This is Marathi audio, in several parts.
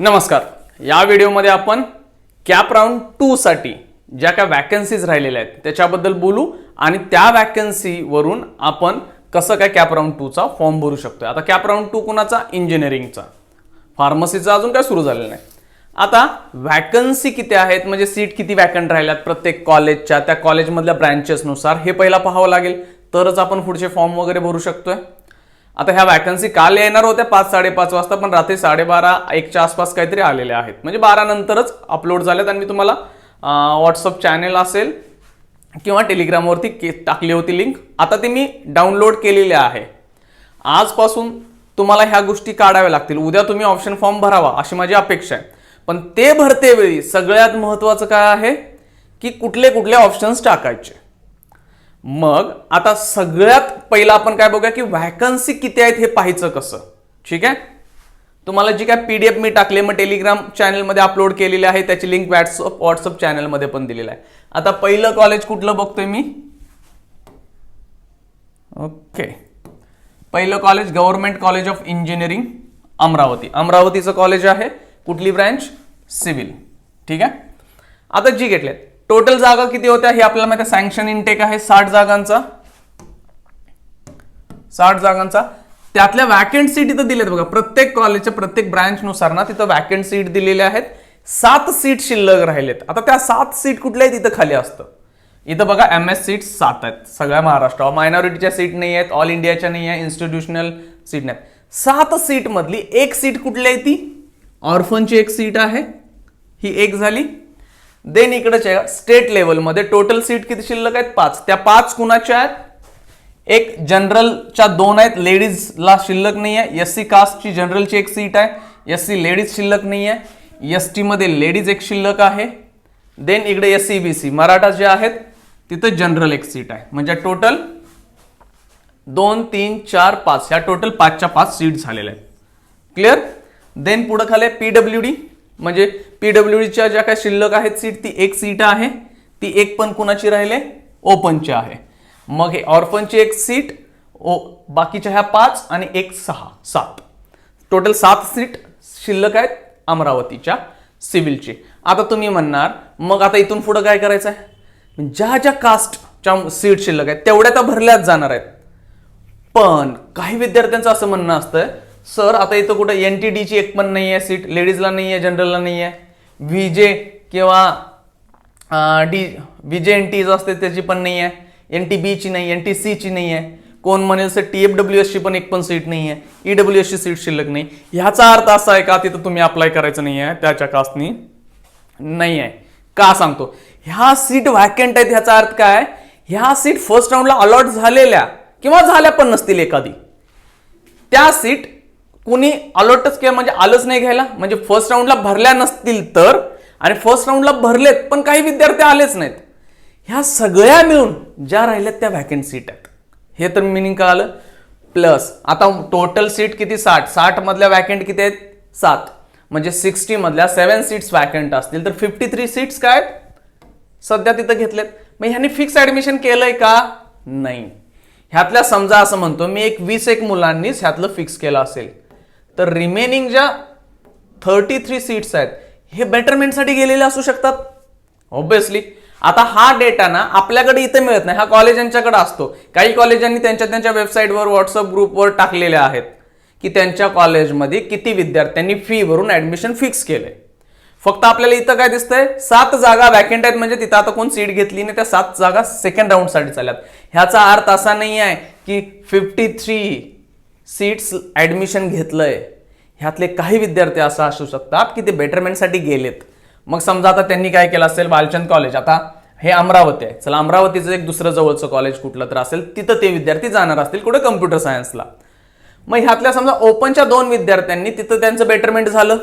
नमस्कार. या व्हिडिओमध्ये आपण कॅप राऊंड 2 साठी ज्या काय वॅकन्सीज राहिलेल्या आहेत त्याच्याबद्दल बोलू आणि त्या वॅकन्सी वरून आपण कसं काय कॅप राऊंड 2 चा फॉर्म भरू शकतो. आता कॅप राऊंड 2 कोणाचा? इंजिनिअरिंगचा. फार्मसीचा अजून काय सुरू झालेलं नाही. आता वॅकन्सी किती आहेत म्हणजे सीट किती वॅकंट राहिल्यात प्रत्येक कॉलेजच्या, त्या कॉलेजमधल्या ब्रँचेसनुसार हे पहिला पाहावं लागेल, तरच आपण पुढचे फॉर्म वगैरे भरू शकतोय. आता ह्या वॅकन्सी काल येणार होत्या 5-5:30 वाजता, पण रात्री 12:30-1च्या आसपास काहीतरी आलेल्या आहेत, म्हणजे 12 नंतरच अपलोड झाल्यात. आणि मी तुम्हाला व्हॉट्सअप चॅनेल असेल किंवा टेलिग्रामवरती टाकली होती लिंक. आता ती मी डाउनलोड केलेली आहे. आजपासून तुम्हाला ह्या गोष्टी काढाव्या लागतील. उद्या तुम्ही ऑप्शन फॉर्म भरावा अशी माझी अपेक्षा आहे. पण ते भरते वेळी सगळ्यात महत्त्वाचं काय आहे की कुठले कुठले ऑप्शन्स टाकायचे. मग आता सगळ्यात पहिला आपण काय बघूया की वॅकन्सी किती आहेत हे पाहायचं कसं. ठीक आहे, तुम्हाला जी काय PDF मी टाकले मग टेलिग्राम चॅनलमध्ये अपलोड केलेली आहे, त्याची लिंक व्हॉट्सअप चॅनलमध्ये पण दिलेलं आहे. आता पहिलं कॉलेज कुठलं बघतोय मी? ओके, पहिलं college government college of engineering Amravati. अमरावतीचं कॉलेज आहे. कुठली ब्रँच? सिव्हिल. ठीक आहे. आता जी घेतले टोटल जागा किती होत्या हे आपल्याला माहिती आहे. सँक्शन इनटेक आहे 60 जागांचा. 60 जागांचा त्यातल्या वॅकंट सीट इथं दिलेत बघा. प्रत्येक कॉलेजच्या प्रत्येक ब्रँच नुसार ना तिथं वॅकंट सीट दिलेल्या आहेत. 7 सीट शिल्लक राहिलेत. आता त्या 7 सीट कुठल्या आहेत इथं खाली असतं. इथं बघा MS सीट 7 आहेत सगळ्या महाराष्ट्रावर. मायनॉरिटीच्या सीट नाही आहेत, ऑल इंडियाच्या नाही आहे, इन्स्टिट्यूशनल सीट नाहीत. 7 सीट मधली एक सीट कुठली आहे? ती ऑर्फनची एक सीट आहे, ही एक झाली. देन इकडे स्टेट लेवलमध्ये टोटल सीट किती शिल्लक आहेत? 5. त्या 5 कुणाच्या आहेत? एक जनरलच्या 2 आहेत, लेडीजला शिल्लक नाही आहे. SC कास्टची जनरलची एक सीट आहे, SC लेडीज शिल्लक नाही आहे. ST मध्ये लेडीज एक शिल्लक आहे. देन इकडे SC BC मराठा जे आहेत तिथं जनरल एक सीट आहे. म्हणजे टोटल 2, 3, 4, 5 ह्या टोटल 5च्या 5 सीट झालेल्या आहेत. क्लिअर? देन पुढे खाली PWD म्हणजे PWDच्या ज्या काही शिल्लक आहेत सीट ती एक सीट आहे. ती एक पण कुणाची राहिले? ओपनची आहे. मग हे ऑर्फनची एक सीट, बाकीच्या ह्या 5 आणि एक 6, 7 टोटल 7 सीट शिल्लक आहेत अमरावतीच्या सिव्हिलची. आता तुम्ही म्हणणार मग आता इथून पुढे काय करायचं आहे? ज्या ज्या कास्टच्या सीट शिल्लक आहेत तेवढ्या तर भरल्याच जाणार आहेत. पण काही विद्यार्थ्यांचं असं म्हणणं असतं सर आता इथं कुठं NTD ची एक पण नाही आहे सीट, लेडीजला नाही आहे, जनरलला नाही आहे. VJ किंवा VJ NT असते त्याची पण नाही आहे. NTB ची नाही, NTC ची नाही आहे. कोण म्हणेल सर TFWS ची पण एक पण सीट नाही आहे, EWS ची सीट शिल्लक नाही. ह्याचा अर्थ असा आहे का तिथं तुम्ही अप्लाय करायचं नाही आहे, त्याच्या कास्टनी नाही आहे. का सांगतो? ह्या सीट व्हॅकंट आहेत ह्याचा अर्थ काय? ह्या सीट फर्स्ट राऊंडला अलॉट झालेल्या किंवा झाल्या पण नसतील एखादी, त्या सीट कुणी अलॉटच केलं म्हणजे आलंच नाही घ्यायला, म्हणजे फर्स्ट राऊंडला भरल्या नसतील तर, आणि फर्स्ट राऊंडला भरलेत पण काही विद्यार्थी आलेच नाहीत. ह्या सगळ्या मिळून ज्या राहिल्यात त्या व्हॅकंट सीट आहेत. हे तर मिनिंग कळालं. प्लस आता टोटल सीट किती? 60 मधल्या व्हॅकंट किती आहेत? 7. म्हणजे 60 मधल्या 7 सीट्स व्हॅकंट असतील तर 53 सीट्स काय सध्या तिथं घेतलेत. मग ह्यांनी फिक्स ऍडमिशन केलंय का? नाही. ह्यातल्या समजा असं म्हणतो मी 20 मुलांनीच ह्यातलं फिक्स केलं असेल तर रिमेनिंग ज्या 33 सीट्स आहेत हे बेटरमेंटसाठी गेलेले असू शकतात ऑब्विसली. आता हा डेटा ना आपल्याकडे इथे मिळत नाही, हा कॉलेजांच्याकडे असतो. काही कॉलेजांनी त्यांच्या वेबसाईटवर व्हॉट्सअप ग्रुपवर टाकलेले आहेत की त्यांच्या कॉलेजमध्ये किती विद्यार्थ्यांनी फी भरून ऍडमिशन फिक्स केलंय. फक्त आपल्याला इथं काय दिसतंय? 7 जागा वॅकंट आहेत, म्हणजे तिथं आता कोण सीट घेतली नाही, त्या 7 जागा सेकंड राऊंड साठी चालल्यात. ह्याचा अर्थ असा नाही आहे की 53 सीट्स ऍडमिशन घेतलंय. ह्यातले काही विद्यार्थी असं असू शकतात की ते बेटरमेंटसाठी गेलेत. मग समजा आता त्यांनी काय केलं असेल, बालचंद कॉलेज, आता हे अमरावती आहे, चला अमरावतीचं एक दुसरं जवळचं कॉलेज कुठलं तर असेल, तिथं ते विद्यार्थी जाणार असतील कुठे? कम्प्युटर सायन्सला. मग ह्यातल्या समजा ओपनच्या 2 विद्यार्थ्यांनी तिथं त्यांचं बेटरमेंट झालं,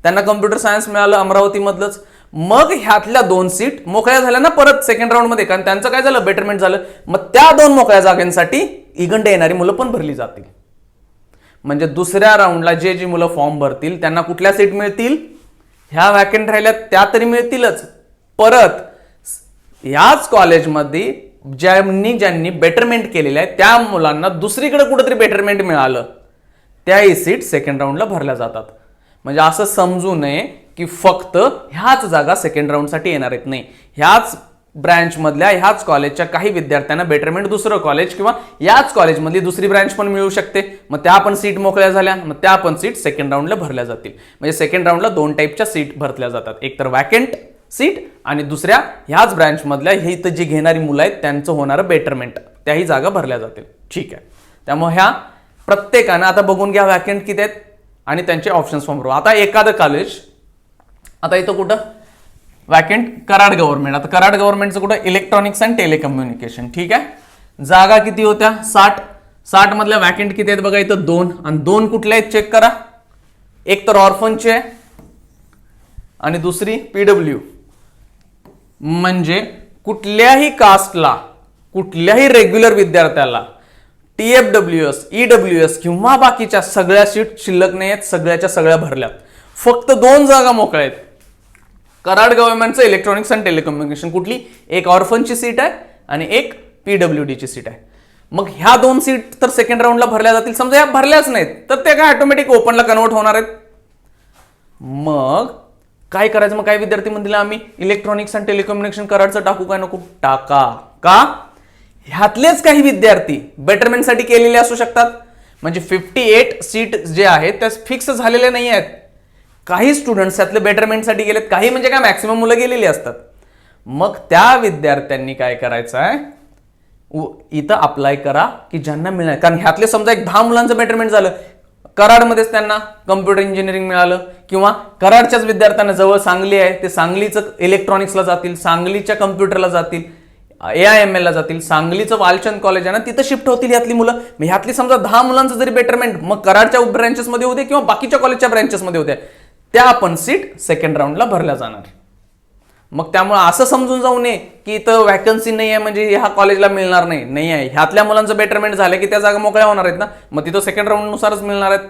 त्यांना कम्प्युटर सायन्स मिळालं अमरावतीमधलंच. मग ह्यातल्या 2 सीट मोकळ्या झाल्या ना परत सेकंड राऊंड मध्ये, कारण त्यांचं काय झालं? बेटरमेंट झालं. मग त्या 2 मोकळ्या जागांसाठी इगंडे येणारी मुलं पण भरली जातील. म्हणजे दुसऱ्या राऊंडला जी मुलं फॉर्म भरतील त्यांना कुठल्या सीट मिळतील? ह्या वॅकंट राहिल्या त्या तरी मिळतीलच. परत याच कॉलेजमध्ये ज्यांनी बेटरमेंट केलेलं आहे त्या मुलांना दुसरीकडे कुठेतरी बेटरमेंट मिळालं, त्याही सीट सेकंड राऊंडला भरल्या जातात. म्हणजे असं समजू नये की फक्त ह्याच जागा सेकंड राऊंडसाठी येणार आहेत, नाही. ह्याच ब्रँचमधल्या ह्याच कॉलेजच्या काही विद्यार्थ्यांना बेटरमेंट दुसरं कॉलेज किंवा याच कॉलेजमधली दुसरी ब्रँच पण मिळू शकते. मग त्या पण सीट मोकळ्या झाल्या, मग त्या पण सीट सेकंड राऊंडला भरल्या जातील. म्हणजे सेकंड राऊंडला 2 टाईपच्या सीट भरल्या जातात, एक तर वॅकंट सीट आणि दुसऱ्या ह्याच ब्रँचमधल्या हे इथं जी घेणारी मुलं आहेत त्यांचं होणारं बेटरमेंट, त्याही जागा भरल्या जातील. ठीक आहे. त्यामुळे ह्या प्रत्येकानं आता बघून घ्या वॅकंट किती आहेत आणि त्यांचे ऑप्शन्स फॉर्म भरू. आता एखादं कॉलेज, आता इथं कुठं वॅकंट कराड गव्हर्नमेंट, आता कराड गव्हर्नमेंटचं कुठं इलेक्ट्रॉनिक्स अँड टेलिकम्युनिकेशन. ठीक आहे. जागा किती होत्या 60 मधल्या वॅकंट किती आहेत बघा इथं 2, आणि 2 कुठल्या आहेत चेक करा. एक तर ऑर्फनची आहे आणि दुसरी पीडब्ल्यू. म्हणजे कुठल्याही कास्टला, कुठल्याही रेग्युलर विद्यार्थ्याला TFWS, EWS किंवा बाकीच्या सगळ्या सीट शिल्लक नाही आहेत, सगळ्याच्या सगळ्या भरल्यात. फक्त 2 जागा मोकळ्या आहेत. कराड गव्हर्नमेंटचं इलेक्ट्रॉनिक्स अँड टेलिकम्युनिकेशन, कुठली एक ऑर्फनची सीट आहे आणि एक PWDची सीट आहे. मग ह्या 2 सीट तर सेकंड राऊंडला भरल्या जातील. समजा ह्या भरल्याच नाहीत तर ते काय ऑटोमॅटिक ओपनला कन्वर्ट होणार आहेत. मग काय करायचं? मग काय विद्यार्थी म्हणतील आम्ही इलेक्ट्रॉनिक्स अँड टेलिकम्युनिकेशन कराडचं टाकू काय नको? टाका. का? ह्यातलेच काही विद्यार्थी बेटरमेंटसाठी केलेले असू शकतात. म्हणजे 58 सीट जे आहेत त्या फिक्स झालेल्या नाही आहेत. काही स्टुडंट्स त्यातले बेटरमेंटसाठी गेलेत, काही म्हणजे काय मॅक्सिमम मुलं गेलेली असतात. मग त्या विद्यार्थ्यांनी काय करायचं आहे, इथं अप्लाय करा की ज्यांना मिळणार. कारण ह्यातले समजा एक 10 मुलांचं बेटरमेंट झालं, कराडमध्येच त्यांना कम्प्युटर इंजिनिअरिंग मिळालं, किंवा कराडच्याच विद्यार्थ्यांना जवळ सांगली आहे ते सांगलीचं इलेक्ट्रॉनिक्सला जातील, सांगलीच्या कम्प्युटरला जातील, AIML ला जातील, सांगलीचं वालचंद कॉलेज आहे ना तिथं शिफ्ट होतील ह्यातली मुलं. मग ह्यातली समजा 10 मुलांचं जरी बेटरमेंट मग कराडच्या ब्रँचेसमध्ये होते किंवा बाकीच्या कॉलेजच्या ब्रँचेसमध्ये होत्या, त्या पण सीट सेकंड राऊंडला भरल्या जाणार. मग त्यामुळे असं समजून जाऊ नये की इथं व्हॅकन्सी नाही आहे म्हणजे ह्या कॉलेजला मिळणार नाही. नाही आहे. ह्यातल्या मुलांचं बेटरमेंट झालं की त्या जागा मोकळ्या होणार आहेत ना, मग तिथं सेकंड राऊंड नुसारच मिळणार आहेत.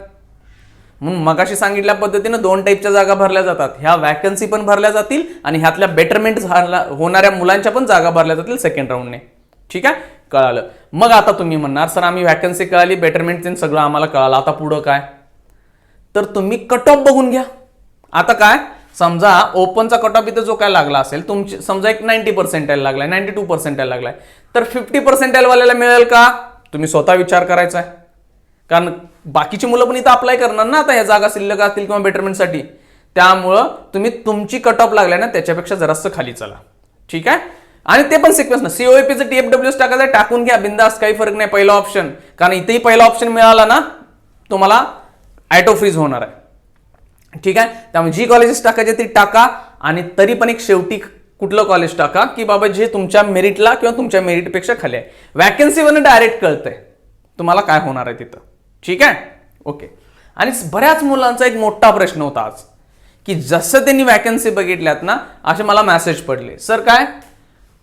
म्हणून मगाशी सांगितल्या पद्धतीनं 2 टाईपच्या जागा भरल्या जातात. ह्या व्हॅकन्सी पण भरल्या जातील आणि ह्यातल्या बेटरमेंट होणाऱ्या मुलांच्या पण जागा भरल्या जातील सेकंड राऊंडने. ठीक आहे, कळालं. मग आता तुम्ही म्हणणार सर आम्ही व्हॅकन्सी कळाली, बेटरमेंट सगळं आम्हाला कळालं, आता पुढं काय? तर तुम्ही कट ऑफ बघून घ्या. आता काय समजा ओपनचा कट ऑफ इथं जो काय लागला असेल, तुमची समजा एक 90% लागलाय, 92% लागलाय, तर 50% वाल्याला मिळेल का? तुम्ही स्वतः विचार करायचा आहे. कारण बाकीची मुलं पण इथं अप्लाय करणार ना आता ह्या जागा शिल्लक असतील किंवा बेटरमेंटसाठी. त्यामुळं तुम्ही तुमची कट ऑफ लागलाय ना त्याच्यापेक्षा जरासं खाली चला. ठीक आहे. आणि ते पण सिक्वेन्स ना, COEPचं TFWS टाकायचं, टाकून घ्या बिंदास, काही फरक नाही. पहिला ऑप्शन, कारण इथेही पहिला ऑप्शन मिळाला ना तुम्हाला ऑटो फ्रीज होणार आहे. ठीक आहे. त्यामुळे जी कॉलेजेस टाकायचे ती टाका, आणि तरी पण एक शेवटी कुठलं कॉलेज टाका की बाबा जे तुमच्या मेरिटला किंवा तुमच्या मेरिटपेक्षा खाली आहे. व्हॅकन्सीवरनं डायरेक्ट कळतंय तुम्हाला काय होणार आहे तिथं. ठीक आहे, ओके. आणि बऱ्याच मुलांचा एक मोठा प्रश्न होता आज की जसं त्यांनी व्हॅकन्सी बघितल्यात ना असे मला मेसेज पडले, सर काय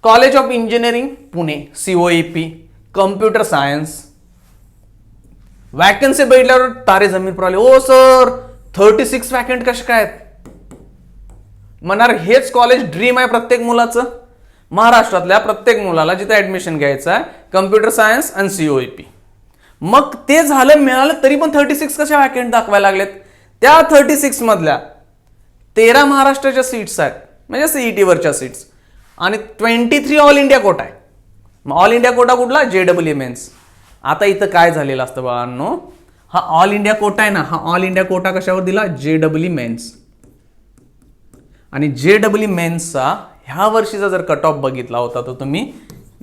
college of engineering Pune COEP computer science vacancy बघितल्यावर तारे जमीन पडले. ओ सर 36 वॅकंट कसे काय आहेत? म्हणणार हेच कॉलेज ड्रीम आहे प्रत्येक मुलाचं. महाराष्ट्रातल्या प्रत्येक मुलाला जिथे ऍडमिशन घ्यायचं आहे कम्प्युटर सायन्स आणि COEP. मग ते झालं, मिळालं, तरी पण 36 कशा वॅकंट दाखवायला लागलेत? त्या 36 मधल्या 13 महाराष्ट्राच्या सीट्स आहेत, म्हणजे CET वरच्या सीट्स, आणि 23 ऑल इंडिया कोटा आहे. मग ऑल इंडिया कोटा कुठला? JEE mains. आता इथं काय झालेलं असतं बाळांनो, हा ऑल इंडिया कोटा आहे ना, हा ऑल इंडिया कोटा कशावर दिला? JEE mains. आणि JEE मेन्सचा ह्या वर्षीचा जर कट ऑफ बघितला होता तर तुम्ही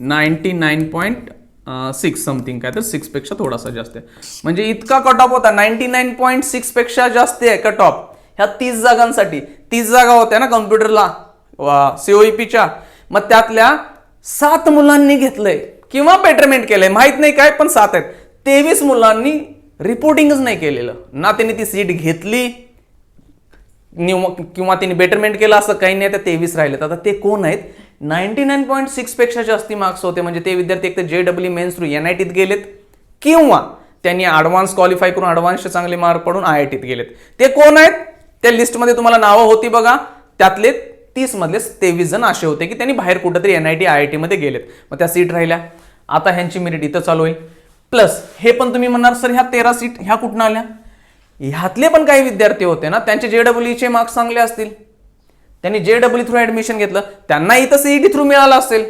99.6 समथिंग, काय तर 6 पेक्षा थोडासा जास्त आहे. म्हणजे इतका कट ऑफ होता, 99.6 पेक्षा जास्त आहे कट ऑफ ह्या 30 जागांसाठी. 30 जागा होत्या ना कम्प्युटरला COEPच्या, मग त्यातल्या 7 मुलांनी घेतलंय किंवा बेटरमेंट केलंय, माहित नाही काय, पण 7 आहेत. 23 मुलांनी रिपोर्टिंगच नाही केलेलं ना, त्यांनी ती सीट घेतली किंवा त्यांनी बेटरमेंट केलं असं काही नाही. आता 23 राहिलेत. आता ते कोण आहेत? 99.6 पेक्षा जास्ती मार्क्स होते, म्हणजे ते विद्यार्थी एक तर JEE मेन्स थ्रू NITत गेलेत किंवा त्यांनी ॲडव्हान्स क्वालिफाय करून ॲडव्हान्सचे चांगले मार्क पडून IITत गेलेत. ते कोण आहेत? त्या लिस्टमध्ये तुम्हाला नावं होती बघा, त्यातले 30 मधले 23 जण असे होते की त्यांनी बाहेर कुठेतरी NIT IIT मध्ये गेलेत, मग त्या सीट राहिल्या. आता ह्यांची मेरिट इथं चालू होईल. प्लस हे पण तुम्ही म्हणणार सर ह्या 13 सीट ह्या कुठून आल्या? ह्यातले पण काही विद्यार्थी होते ना, त्यांचे JEE मार्क्स चांगले असतील, त्यांनी JEE थ्रू ऍडमिशन घेतलं, त्यांना इथं CET थ्रू मिळालं असेल.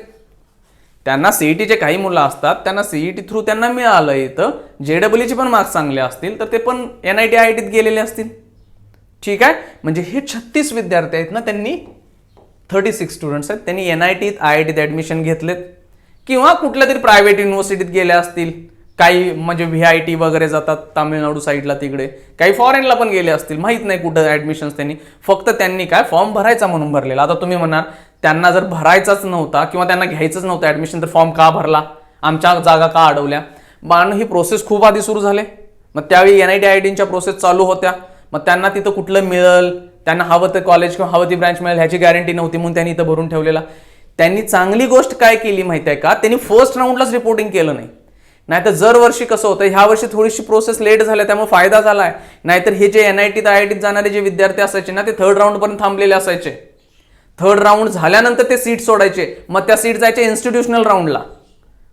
त्यांना CETचे काही मुलं असतात, त्यांना CET थ्रू त्यांना मिळालं इथं, JEE पण मार्क्स चांगले असतील तर ते पण NIT IITत गेलेले असतील. ठीक आहे, म्हणजे हे 36 विद्यार्थी आहेत ना, त्यांनी 36 स्टुडंट्स आहेत, त्यांनी NITत IITत ऍडमिशन घेतलेत किंवा कुठल्या तरी प्रायव्हेट युनिव्हर्सिटीत गेले असतील. काही म्हणजे VIT वगैरे जातात तामिळनाडू साईडला, तिकडे काही फॉरेनला पण गेले असतील, माहित नाही कुठं ऍडमिशन्स त्यांनी. फक्त त्यांनी काय फॉर्म भरायचा म्हणून भरलेला. आता तुम्ही म्हणाल त्यांना जर भरायचाच नव्हता किंवा त्यांना घ्यायचंच नव्हतं ऍडमिशन तर फॉर्म का भरला, आमच्या जागा का अडवल्या. पण ही प्रोसेस खूप आधी सुरू झाले. मग त्यावेळी NIT IITच्या प्रोसेस चालू होत्या. मग त्यांना तिथं कुठलं मिळेल, त्यांना हवं ते कॉलेज किंवा हवं ती ब्रँच मिळेल ह्याची गॅरंटी नव्हती, म्हणून त्यांनी इथं भरून ठेवलेला. त्यांनी चांगली गोष्ट काय केली माहिती आहे का, त्यांनी फर्स्ट राऊंडलाच रिपोर्टिंग केलं नाही. नाहीतर जर वर्षी कसं होतं, ह्या वर्षी थोडीशी प्रोसेस लेट झाल्या त्यामुळे फायदा झालाय. नाहीतर हे जे NITत IITत जाणारे जे विद्यार्थी असायचे ना, ते थर्ड राऊंड पर्यंत थांबलेले असायचे. थर्ड राऊंड झाल्यानंतर ते सीट सोडायचे, मग त्या सीट जायचे इन्स्टिट्यूशनल राऊंडला.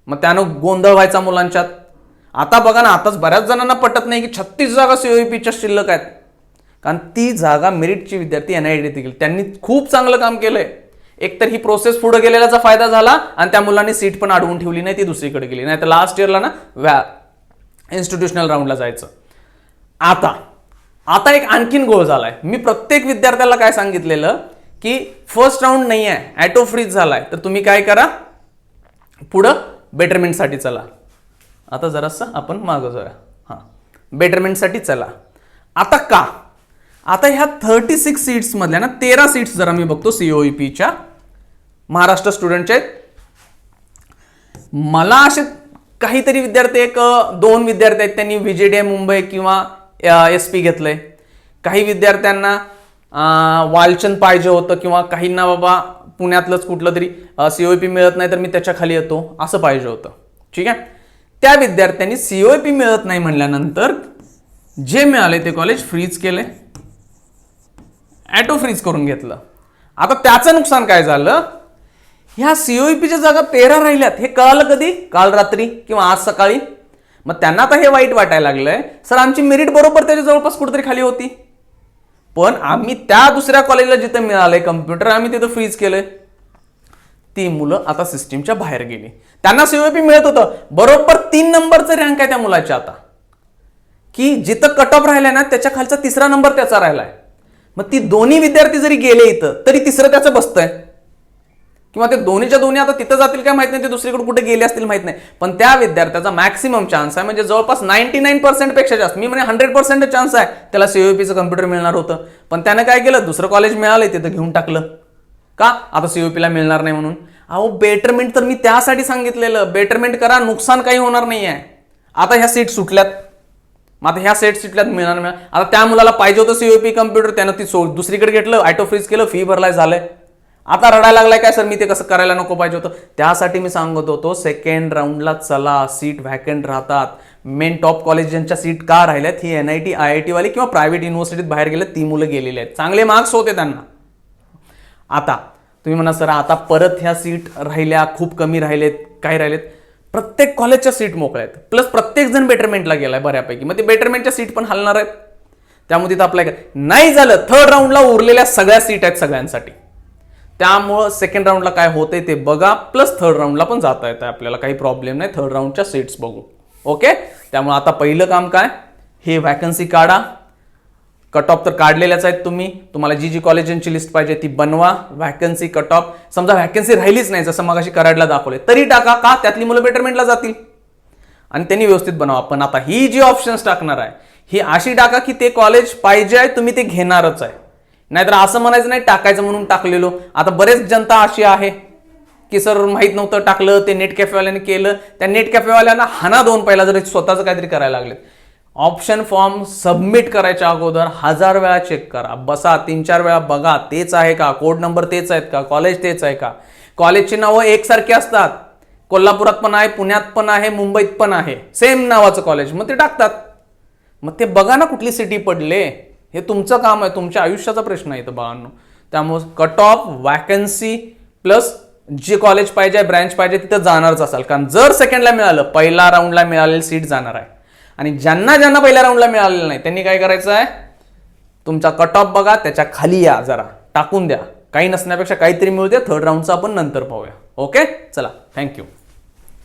मग त्यानं गोंधळ व्हायचा मुलांच्यात. आता बघा ना, आताच बऱ्याच जणांना पटत नाही की 36 जागा COEPच्या शिल्लक आहेत, कारण ती जागा मेरिटची विद्यार्थी NITत गेली. त्यांनी खूप चांगलं काम केलंय. एकतर ही प्रोसेस पुढे गेलेल्याचा फायदा झाला आणि त्या मुलांनी सीट पण अडवून ठेवली नाही, ती दुसरीकडे गेली. नाही तर लास्ट इयरला ना इन्स्टिट्यूशनल राऊंडला जायचं. आता एक आणखीन गोळ झालाय. मी प्रत्येक विद्यार्थ्याला काय सांगितलेलं की फर्स्ट राऊंड नाही आहे, ॲटो फ्रीज झालाय, तर तुम्ही काय करा, पुढं बेटरमेंटसाठी चला. आता जरासं आपण मागं जाऊया. हां, बेटरमेंटसाठी चला. आता का, आता ह्या 36 सीट्स मधल्या ना 13 सीट्स जरा मी बघतो COEPच्या महाराष्ट्र स्टुडंटचे आहेत. मला असे काहीतरी विद्यार्थी, 1-2 विद्यार्थी आहेत त्यांनी VJDI मुंबई किंवा SP घेतलंय. काही विद्यार्थ्यांना वालचंद पाहिजे होतं किंवा काहींना बाबा पुण्यातलंच कुठलं तरी COEP मिळत नाही तर मी त्याच्या खाली येतो असं पाहिजे होतं. ठीक आहे, त्या विद्यार्थ्यांनी COEP मिळत नाही म्हणल्यानंतर जे मिळाले ते कॉलेज फ्रीज केले, ॲटो फ्रीज करून घेतलं. आता त्याचं नुकसान काय झालं, ह्या COEPच्या जागा 13 राहिल्यात. हे कळालं कधी, काल रात्री किंवा आज सकाळी. मग त्यांना आता हे वाईट वाटायला लागलंय, सर आमची मेरिट बरोबर त्याच्या जवळपास कुठेतरी खाली होती, पण आम्ही त्या दुसऱ्या कॉलेजला जिथं मिळालंय कम्प्युटर आम्ही तिथं फ्रीज केलंय. ती मुलं आता सिस्टीमच्या बाहेर गेली. त्यांना COEP मिळत होतं, बरोबर 3 नंबरचं रँक आहे त्या मुलाच्या आता, की जिथं कट ऑफ राहिलाय ना त्याच्या खालचा 3रा नंबर त्याचा राहिलाय. मग ती दोन्ही विद्यार्थी जरी गेले इथं तरी 3रं त्याचं बसतंय, किंवा ते दोन्हीच्या दोन्ही आता तिथं जातील काय माहित नाही, ते दुसरीकडे कुठे गेले असतील माहित नाही. पण त्या विद्यार्थ्याचा मॅक्सिमम चान्स आहे, म्हणजे जवळपास 99% पेक्षा जास्त, मी म्हणजे 100% चान्स आहे त्याला COEPचं कम्प्युटर मिळणार होतं. पण त्यानं काय केलं, दुसरं कॉलेज मिळालंय तिथं घेऊन टाकलं. का, आता COEPला मिळणार नाही म्हणून. अहो बेटरमेंट तर मी त्यासाठी सांगितलेलं, बेटरमेंट करा, नुकसान काही होणार नाही आहे. आता ह्या सीट सुटल्यात, मग आता ह्या सेट सीटल्यात मिळणार. आता त्या मुलाला पाहिजे होतं COEP कम्प्युटर, त्यानं ती दुसरीकडे घेतलं, ॲटो फ्रीज केलं, फी भरलाय, झालंय. आता रडायला लागलाय काय, सर मी ते कसं करायला नको पाहिजे होतं. त्यासाठी मी सांगत होतो सेकंड राऊंडला चला, सीट व्हॅकंट राहतात. मेन टॉप कॉलेज ज्यांच्या सीट का राहिल्यात, ही NIT IIT वाली किंवा प्रायव्हेट युनिव्हर्सिटीत बाहेर गेले ती मुलं गेलेली आहेत, चांगले मार्क्स होते त्यांना. आता तुम्ही म्हणा सर आता परत ह्या सीट राहिल्या, खूप कमी राहिलेत, काय राहिलेत, प्रत्येक कॉलेजच्या सीट मोकळ्या आहेत, प्लस प्रत्येक जण बेटरमेंटला गेलाय बऱ्यापैकी. मग ते बेटरमेंटच्या सीट पण हलणार आहेत, त्यामुळे तिथं अप्लाय नाही झालं. थर्ड राऊंडला उरलेल्या सगळ्या सीट आहेत सगळ्यांसाठी, त्यामुळं सेकंड राऊंडला काय होतंय ते बघा, प्लस थर्ड राऊंडला पण जाता येतं आपल्याला, काही प्रॉब्लेम नाही. थर्ड राऊंडच्या सीट्स बघू. ओके, त्यामुळे आता पहिलं काम काय, हे वॅकन्सी काढा. कट ऑफ तर काढलेल्याच आहेत तुम्ही, तुम्हाला जी जी कॉलेजांची लिस्ट पाहिजे ती बनवा. वॅकन्सी कट ऑफ, समजा वॅकन्सी राहिलीच नाही जसं मगाशी कराडला दाखवले तरी टाका, का त्यातली मुलं बेटरमेंटला जातील आणि त्यांनी व्यवस्थित बनवा. पण आता ही जी ऑप्शन्स टाकणार आहे ही अशी टाका की ते कॉलेज पाहिजे आहे, तुम्ही ते घेणारच आहे. नाहीतर असं म्हणायचं नाही टाकायचं म्हणून टाकलेलो. आता बरेच जनता अशी आहे की सर माहित नव्हतं टाकलं, ते नेट कॅफेवाल्याने केलं. त्या नेट कॅफेवाल्यांना हाना दोन पहिला जर स्वतःचं काहीतरी करायला लागले. ऑप्शन फॉर्म सबमिट करायच्या अगोदर 1000 वेळा चेक करा, बसा 3-4 वेळा बघा तेच आहे का, कोड नंबर तेच आहेत का, कॉलेज तेच आहे का. कॉलेजची नावं एकसारखी असतात, कोल्हापुरात पण आहे, पुण्यात पण आहे, मुंबईत पण आहे, सेम नावाचं कॉलेज, मग ते टाकतात. मग ते बघा ना कुठली सिटी पडले, हे तुमचं काम आहे, तुमच्या आयुष्याचा प्रश्न आहे इथं बाळांनो. त्यामुळे कट ऑफ, वॅकन्सी प्लस जे कॉलेज पाहिजे, ब्रँच पाहिजे तिथं जाणारच असाल. कारण जर सेकंडला मिळालं, पहिला राऊंडला मिळालेली सीट जाणार आहे. आणि ज्यांना ज्यांना पहिल्या राऊंडला मिळालेलं नाही त्यांनी काय करायचं आहे, तुमचा कट ऑफ बघा, त्याच्या खाली या, जरा टाकून द्या, काही नसण्यापेक्षा काहीतरी मिळू द्या. थर्ड राऊंडचा आपण नंतर पाहूया. ओके, चला, थँक्यू.